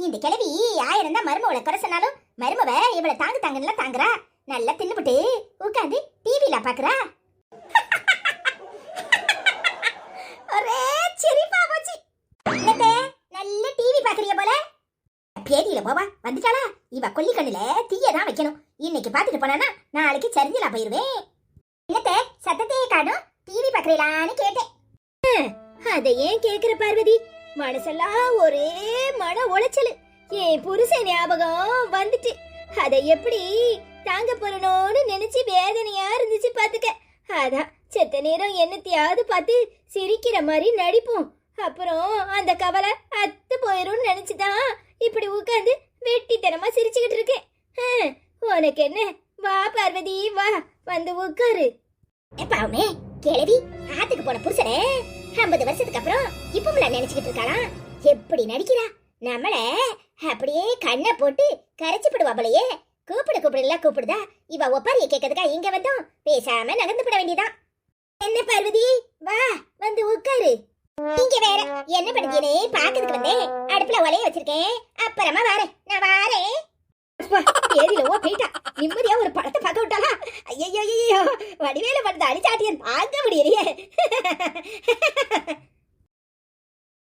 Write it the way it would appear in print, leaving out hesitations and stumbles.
இந்த கிழவி 1000 தான் மருமவளை குறை சொன்னாலும் மருமவ இவளை தாங்குன்னு தாங்குறா. நல்லா தின்னுபிட்டு உட்காந்து டிவில பாக்குறா. ஒரே சிரிப்பா போச்சு. என்னதே நல்ல டிவி பாக்குறிய போல. பேதியில போவா வந்துட்டாளா? இவ கொல்லி கண்ணுல தீயதான் வைக்கணும். இன்னைக்கு பாத்துட்டு போனானா நாளைக்கு சரிஞ்சலா போயிருவேன். என்னதே சத்தத்தையே காணும், டிவி பாக்குறீங்களான்னு கேட்டேன். அதை ஏன் கேக்குற பார்வதி? மனசெல்லாம் ஒரே மன உளைச்சல். என் புருஷன் ஞாபகம் வந்துட்டு அதை எப்படி தாங்க போறனோன்னு நினைச்சு வேதனையா இருந்துச்சு பாத்துக்க. அதான் செத்த நேரம் என்னத்தையாவது பார்த்து சிரிக்கிற மாதிரி நடிப்போம். அப்புறம் அந்த கவலை அத்து போயிரும் நினைச்சுதான் இப்படி உட்காந்து வெட்டித்தனமா சிரிச்சுக்கிட்டு இருக்கேன். உனக்கு என்ன? வா பார்வதி வா, வந்து உட்காரு. பாவமே கிழவி ஆத்துக்கு போன புருஷனே 50 வருஷத்துக்கு அப்புறம் இப்ப நினைச்சுக்கிட்டு இருக்காளாம். எப்படி நடிக்கிறா? நம்மள அப்படியே கண்ணை போட்டு கரைச்சு போடுவாப்பலையே. கூப்பிடுதா? இவ ஒப்பாரிய கேட்கறதுக்கா இங்க வந்தோம்? பேசாம நகர்ந்து போட வேண்டியதான். என்ன பார்வதி வா, வந்து உட்காரு. நீங்க வேற என்ன பண்ணுதீனே பாக்கிறதுக்கு வந்தேன். அடுப்புல ஒலைய வச்சிருக்கேன், அப்புறமா நான் வாரேன். போயிட்டா நிம்மதியா ஒரு படத்தை பார்க்க விட்டாளா? ஐயோ வடிவேல படுத்த அடிச்சாட்டியன் பார்க்க முடியலையே.